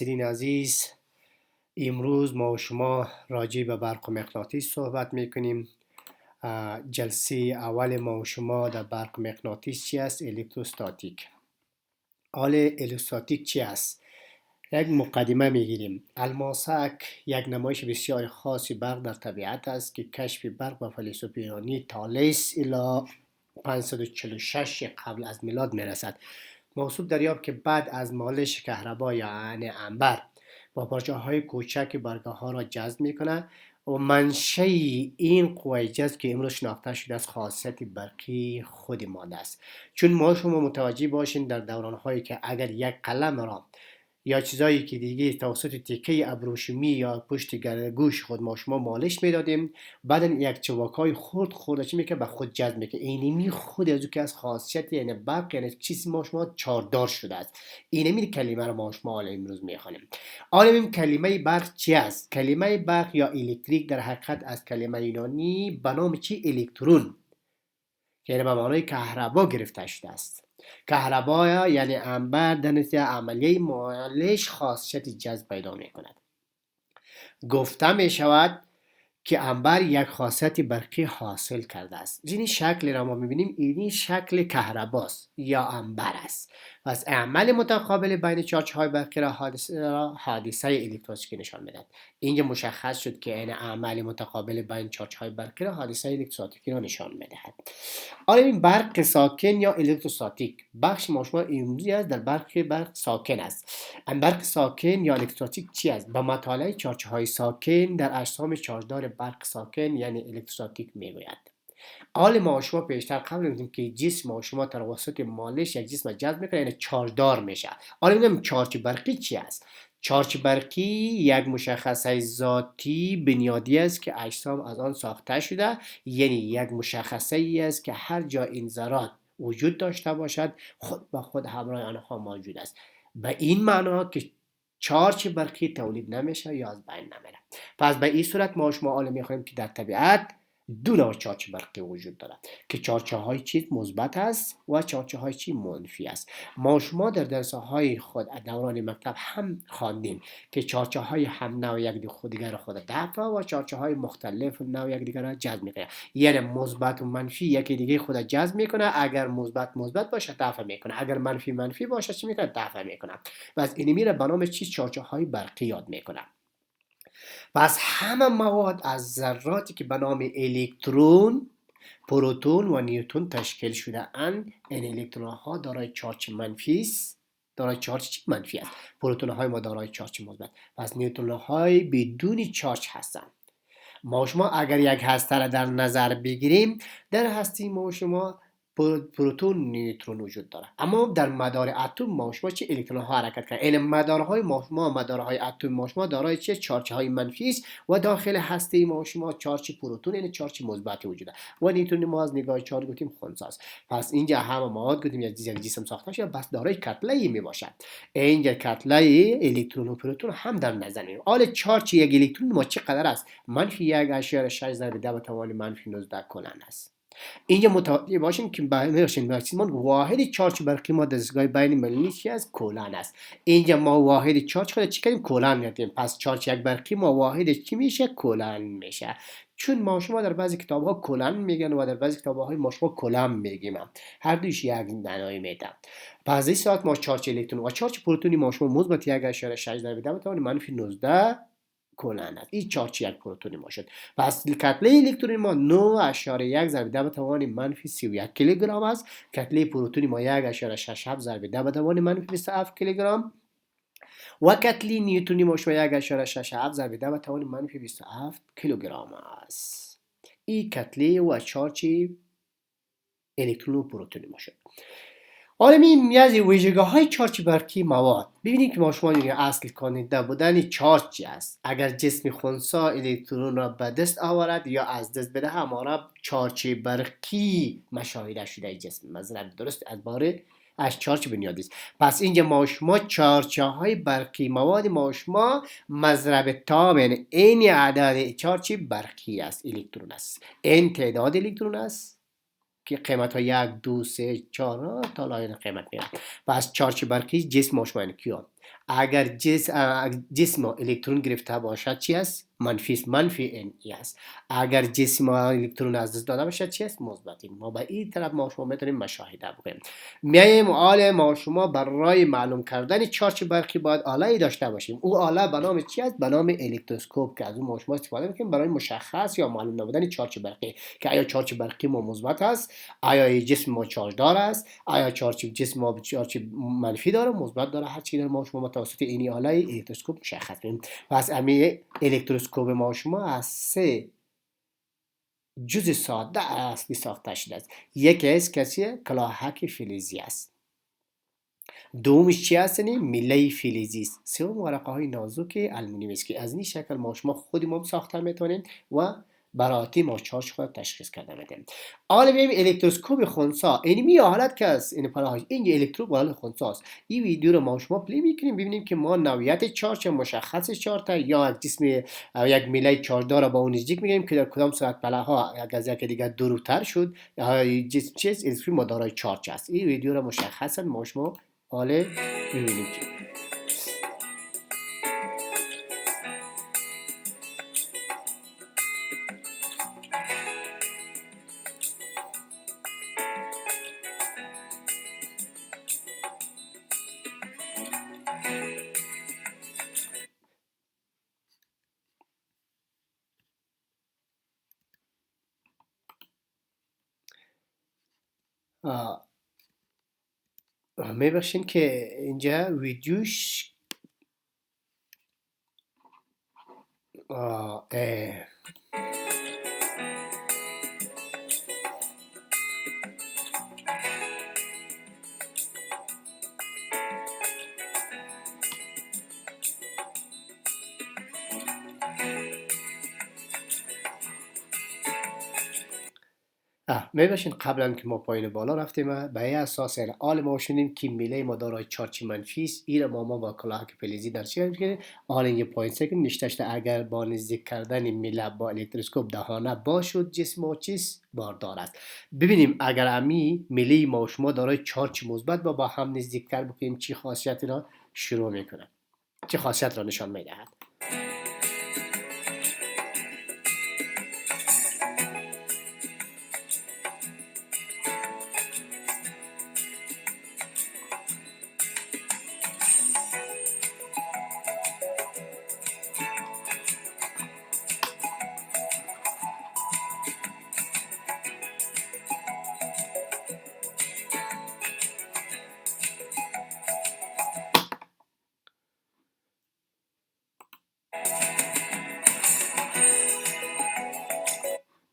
ناظرین عزیز، امروز ما و شما راجع به برق و مغناطیس صحبت میکنیم. جلسه اول ما و شما در برق و مغناطیس چی است؟ الکتروستاتیک. حال الکتروستاتیک چی است؟ یک مقدمه میگیریم. الماسک یک نمایش بسیار خاصی برق در طبیعت است که کشف برق به فیلسوف ایرانی تالس الی 546 قبل از میلاد میرسد. موصوف دریافت که بعد از مالش کهربا یعنی انبر با پارچه های کوچک برگه ها را جذب میکنه و منشأ این قوه جذب که امروز شناخته شده از خاصیت برقی خود ماده است. چون ما شما متوجه باشین در دوران هایی که اگر یک قلم را یا چیزایی که دیگه توسط تکه ابروشمی یا پشت گوش خود ما شما مالش میدادیم، بعد یک چواکای خورد چی میکنه به خود جذب میکنه. اینمی خود از که از خاصیت یعنی برق یعنی چیزی ما شما چاردار شده است. اینمی کلمه رو ما شما امروز میخوانیم. این کلمه برق چی است؟ کلمه برق یا الکتریک در حقیقت از کلمه یونانی به نام چی؟ الکترون که یعنی به معنای کهربا گرفته شده است. کهربا یعنی انبر در نتیجه عملیه مالش خاصیت جذب پیدا می کند. گفته می شود که انبر یک خاصیت برقی حاصل کرده است. این شکل را ما میبینیم، این شکل کهرباست یا انبر است. پس عمل متقابل بین چارج های برقی را حادثه الکتروستاتیک نشان میدهد. اینجا مشخص شد که این عمل متقابل بین چارج های برقی را حادثه الکتروستاتیک را نشان میدهد. حالا این برق ساکن یا الکتروستاتیک بخش ما شما امروزی است در برق ساکن است. این برق ساکن یا الکتروستاتیک چی است؟ با مطالعه چارج های ساکن در اجسام چارجدار برق ساکن یعنی الکتروستاتیک میگوید. حال ما شما پیشتر قبل گفتیم که جسم ما شما توسط مالش یک جسم جذب میکنه یعنی چارجدار میشه. حالا میگم چارج برقی چی است؟ چارج برقی یک مشخصه ذاتی بنیادی است که اجسام از آن ساخته شده، یعنی یک مشخصه ای است که هر جا این ذرات وجود داشته باشد خود به خود همراه آنها موجود است. به این معنا که چارج برقی تولید نمیشه یا از بین نمیره. پس به این صورت ما شما حالا میخوایم که در طبیعت دو نوع چارج برقی وجود دارد که چارج های چی مثبت است و چارج های چی منفی است. ما شما در درس های خود دوران مکتب هم خواندیم که چارج های هم نوع یک دیگر خود دفع و چارج های مختلف نوع یک دیگر را جذب میکنه. یعنی مثبت و منفی یکی دیگه خود جذب میکنه. اگر مثبت باشه دفع میکنه، اگر منفی باشه چی میکنه؟ دفع میکنه. پس این میره به نام چی؟ چارج های برقی یاد میکنه. پس همه مواد از ذراتی که به نام الکترون، پروتون و نیوترون تشکیل شده اند. این الکترون ها دارای چارج منفی است، دارای چارج منفی است. پروتون های ما دارای چارج مثبت. پس نیوترون های بدون چارج هستند. ما شما اگر یک هسته را در نظر بگیریم، در هسته ما شما پروتون نیوترون وجود داره، اما در مدار اتم ما شما چه الکترون ها حرکت کنند. این مدارهای ما شما مدارهای اتم ما شما دارای چه چارج های منفی است و داخل هسته ما شما چارج پروتون یعنی چارج مثبت وجود داره و نیوترون ما از نگاه چارج گفتیم خنثی است. پس اینجا همه مواد گفتیم یک جسم ساخته شده بس دارای کتله ای می باشد. اینجا کتله الکترون و پروتون هم در نظر میگیریم. حالا چارج یک الکترون ما چقدر است؟ -1.6 ضرب 10 به توان -19 کولن است. اینجا متوجه باشین که واحد چارج برقی ما دستگاه بین ملی چی است؟ کولن است. اینجا ما واحد چارج خود چی کردیم؟ کولن میگیم. پس چارج یک برقی ما واحد چی میشه؟ کولن میشه. چون ما شما در بعضی کتاب ها کولن میگن و در بعضی کتاب های ما شما کولم میگیم. هر دویش یک معنی میده. پس این ساعت ما چارج الکترون و چارج پروتونی ما شما مثبت 1.6 ضرب 10 به توان -19 کولن است. این چارج یک پروتون ما شد. پس کتله الکترون ما 9.1 ضرب 10 به توان -31 کیلوگرم است. کتله پروتون ما 1.67 ضرب 10 به توان -27 کیلوگرم و کتله نیوترونی ما شما 1.67 ضرب 10 به توان -27 کیلوگرم است. این کتله و چارج الکترون و پروتون ما شد. حالا می‌بینیم از ویژگی‌های چارج برقی مواد. ببینید که ما شما اصل کننده بودن چارج است. اگر جسم خنثی الکترون را به دست آورد یا از دست بده، همارا چارج برقی مشاهده شده جسم. مثلا درست از باره از چارج بنیادی است. پس اینجا ما شما چارج‌های برقی مواد ما شما مضرب تام این عدد چارج برقی است، الکترون است. این تعداد الکترون است که قیمت ها 1 2 3 4 تا لاین قیمت میاد. پس چارج برقی جسم ما شما کیان؟ اگر جسم الکترون گرفته باشد چی است؟ منفی است، منفی ان ای است. اگر جسم الکترون از دست داده باشد چی است؟ مثبت. ما به این طرف ما شما میتونیم مشاهده بکنیم. میایم آله ما شما برای معلوم کردن چارج برقی باید آله داشته باشیم. او آله به نام چی است؟ به نام الکتروسکوپ که از اون ما شما استفاده میکنیم برای مشخص یا معلوم نمودن چارج برقی که آیا چارج برقی ما مثبت است، آیا جسم ما چارج دار است، آیا جسم ما چارج منفی داره، مثبت داره، هر چی داره ما شما توسط این آله الکتروسکوپ مشخص میکنیم. پس امی الکتروسکوپ ما شما از سه جزء ساده اصلی ساخته شده است. یکی از کلاهک فلزی است. دومش چی هستنی؟ میله فلزی است. سوم ورقه های نازک آلومینیومی است که از این شکل ما شما خود ما ساخته میتونیم و براتی ما چارج خود تشخیص کرده میتونیم. حالا میایم الکتروسکوپ خنثی. این حالت که است این پلاش این الکتروپ حالت خنثی است. این ویدیو رو ما شما پلی میکنیم ببینیم که ما نوعیت چارج مشخص چارج یا جسم یک میله چارج دار با اون نزدیک میگیم که در کدام صورت پلاها از یک دیگه دورتر شد جسم چیز الکترون ما دارای چارج است. این ویدیو رو مشخصا ما شما حالا ببینیم که میبخشین که اینجا ویدیوش اه، اه، میبخشین قبلا که ما پایین بالا رفتیم به این اساس حال ما شدیم که میله ما دارای چارج منفی است. این ما با کلاهک فلزی در چی میکنیم؟ حال اینجا پایین سکن نشتشته اگر با نزدیک کردن میله با الکتروسکوپ دهانه باشد جسم ما چیز باردار است. ببینیم اگر امی میله ما شما دارای چارج مثبت با هم نزدیکتر بکنیم چی خاصیتی را شروع میکنه، چه خاصیت را نشان میدهد.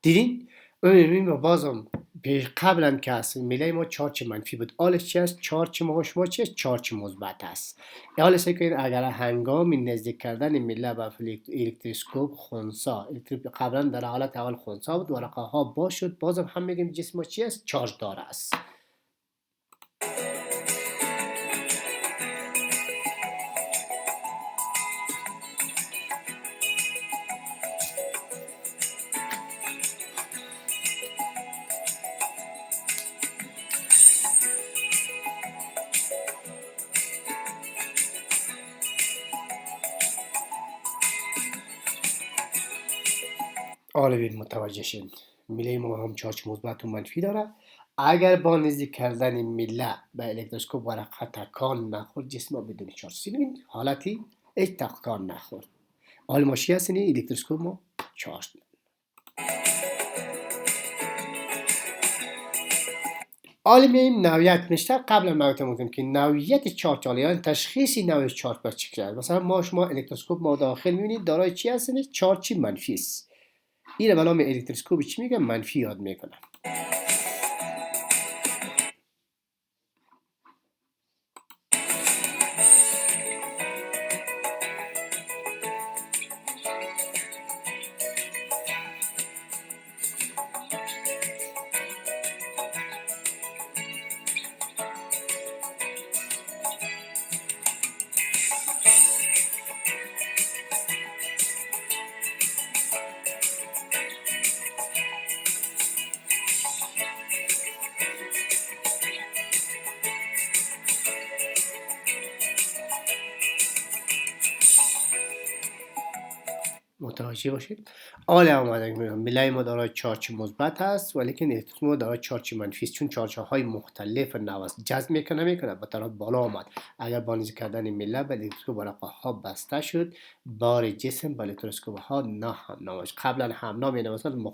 دیدین؟ ببینیم بازم قبلا که هست میله ما چارج منفی بود. حالش چی است؟ چارج ما شما چی است؟ چارج مثبت است. حالا سکین اگر هنگام نزدیک کردن میله به الکتروسکوپ خنثی قبلا در حالت اول خنثی بود ورقه ها باز شد بازم هم میگیم جسم ما چی است؟ چارج دار است. حالا ببین متوجه شید میله ما هم چارج مثبت و منفی داره. اگر با نزدیک کردن میله به الکتروسکوپ ورقه تکان نخورد جسم ما بدون چارج. ببینید حالتی هیچ تکان نخورد. حال ماشی هست این الکتروسکوپ ما چارج. حالا میایم نوعیت نشته قبل ما گفتم که نوعیت چارج یعنی تشخیص نوع چارج با چی کرد. مثلا ما شما الکتروسکوپ ما داخل میبینید دارای چی هست؟ چارج منفی است. این به نام الکتروسکوپ چی میگم؟ منفی یاد میکنم. متوجه باشید. حالا آمده میگم میلای ما دارای چارج مثبت هست ولی که الکترون ما دارای چارج منفی است، چون چارج های مختلف نو است. جذب میکنه به طرف بالا آمد. اگر با نزدیک کردن میله به الکترون ورقه ها بسته شد، بار جسم به الکتروسکوپ ها نه هم نو. قبلا هم نو می نوشتن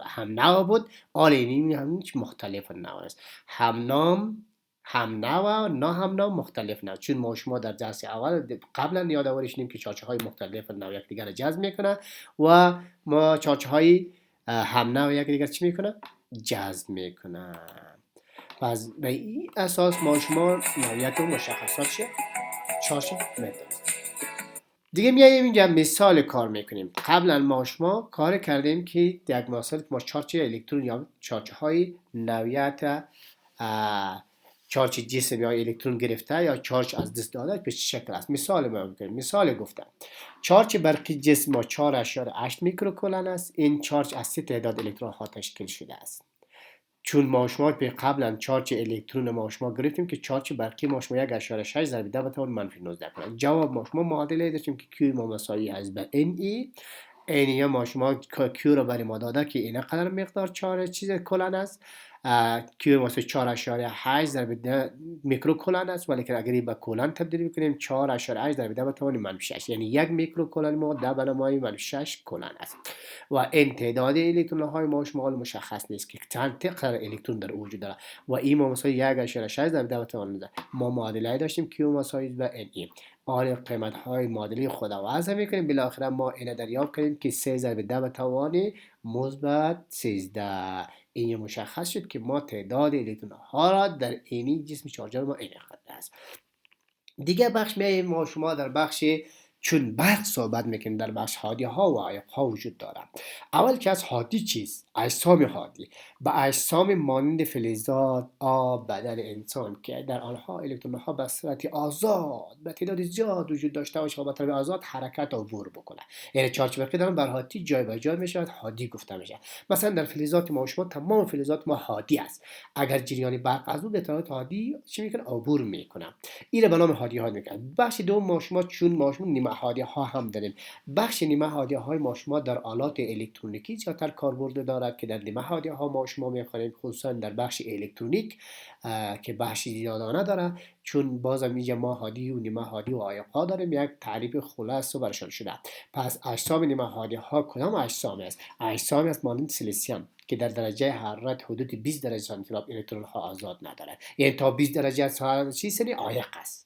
هم نو بود، حالا این هم مختلف نو است. هم نام هم نو و نه هم نو مختلف نو، چون ما شما در جلسه اول قبلا یادآوری شدیم که چارچه های مختلف نو یکدیگر را جذب میکنه و ما چارچه های هم نو یکدیگر چی میکنه؟ جذب میکنه. پس به این اساس ما شما نوعیت و مشخصات چارچه میدونید. دیگه میاییم اینجا مثال کار میکنیم. قبلا ما شما کار کردیم که یک مثال ما چارچ الکترون یا چارچه های نوعیت چارج جسم یا الکترون گرفته یا چارج از دست داده به چه شکل است. مثال ما میکنیم. مثال گفتم چارج برقی جسم ما 4.8 میکروکولن است. این چارج از 3 تعداد الکترون ها تشکیل شده است. چون ما شما به قبلا چارج الکترون ما شما گرفتیم که چارج برقی ما شما 1.6 ضرب 10 به توان منفی 19 کنه. جواب ما شما معادله داشتیم که Q ما مساوی است به NE. اینیا ما شما Q رو برای ما داده که این قدر مقدار چارج چیز کلن است. Q مساوی 4.8 ضرب 10 میکروکولن است، ولی که اگر به کولن تبدیل کنیم 4.8 ضرب 10 به توان منفی 6، یعنی 1 میکروکولن ما 10 به نمای منفی 6 کولن است. و این تعداد الکترون های ما شما مشخص نیست که چند قدر الکترون در وجود داره و این ما مساوی 1.6 ضرب 10 به توان 19. ما معادله داشتیم Q مساوی به NE. آن قیمت های معادله خود را وضع میکنیم. بالاخره ما اینه دریافت کنیم که 3 ضرب 10 به توان مثبت 13. این مشخص شد که ما تعداد الکترون ها را در اینی جسم چارجر ما این قدر است. دیگه بخش میاییم ما شما در بخش چون برق صحبت میکنیم در بخش هادی ها و عایق ها وجود داره. اول که از هادی چیست؟ اجسام هادی به اجسام مانند فلزات، آب، بدن انسان که در آنها الکترون ها به صورت آزاد به تعداد زیاد وجود داشته باشه و به طرف آزاد حرکت عبور بکنه، یعنی چارج برقی دارن بر هادی جای به جای میشه، هادی گفته میشه. مثلا در فلزات ما شما تمام فلزات ما هادی است. اگر جریان برق از اون به طرف هادی چی میکنه؟ عبور میکنه. این به نام هادی ها میکنه. بخش دوم ما شما چون ما شما نیمه هادی ها هم داریم. بخش نیمه هادی های ما شما در آلات الکترونیکی زیادتر کاربرد دارد که در نیمه هادی ها ما شما میخوانیم، خصوصا در بخش الکترونیک که بخشی زیادانه داره. چون بازم اینجا ما هادی و نیمه هادی و عایق ها داریم، یک تعریف خلاص و برشان شده. پس اجسام نیمه هادی ها کدام اجسام است؟ اجسام است مانند سیلیسیم که در درجه حرارت حدود 20 درجه سانتیگراد الکترون ها آزاد ندارد، یعنی تا 20 درجه حرارت چیزی عایق است.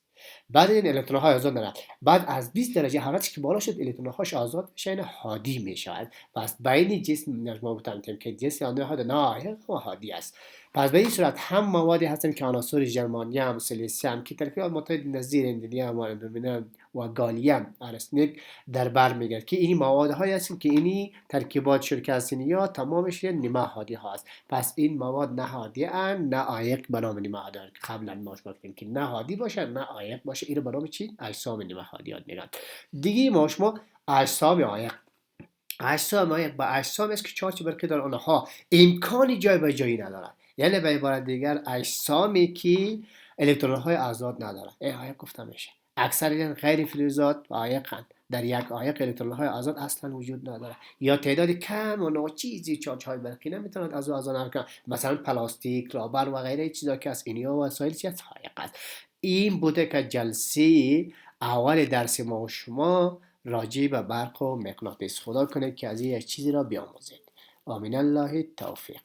بعد این الکترون ها آزاد ندارد، بعد از 20 درجه حرارت که بالا شد الکترون هاش آزاد میشه، یعنی هادی میشود. پس بین جسم ما گفتم که جسم نه عایق و هادی است. پس به این صورت هم موادی هستن که عناصر ژرمانیم، سیلیسیم که ترکیبات متعدد نظیر اندونیم و الومینیوم و گالیم آرسنیک در بر میگرد که این مواد هایی هستن که اینی ترکیبات شرکت‌ها تمامش نیمه هادی هاست. پس این مواد نه هادی ان نه عایق به نام نیمه هادی. قبلا ما گفتیم که نه هادی باشه نه عایق باشه، این رو به نام چی؟ اجسام نیمه هادی یاد میگن. دیگه ما شما اجسام عایق، اجسام عایق با اجسام است که چارج برقی در آنها امکانی جای به جایی ندارد، یعنی به عبارت دیگر اجسامی که الکترون های آزاد ندارد این عایق گفته میشه. اکثر غیر فلزات عایقند. در یک عایق الکترون های آزاد اصلا وجود نداره یا تعداد کم و ناچیزی چارج های برقی نمیتونند از آزاد نکنند، مثلا پلاستیک، رابر و غیره چیزا که از اینیا وسایل چیز عایق است. این بوده که جلسه اول درس ما و شما راجع به برق و مغناطیس. خدا کنه که از این چیزی را بیاموزید. آمین الله توفیق.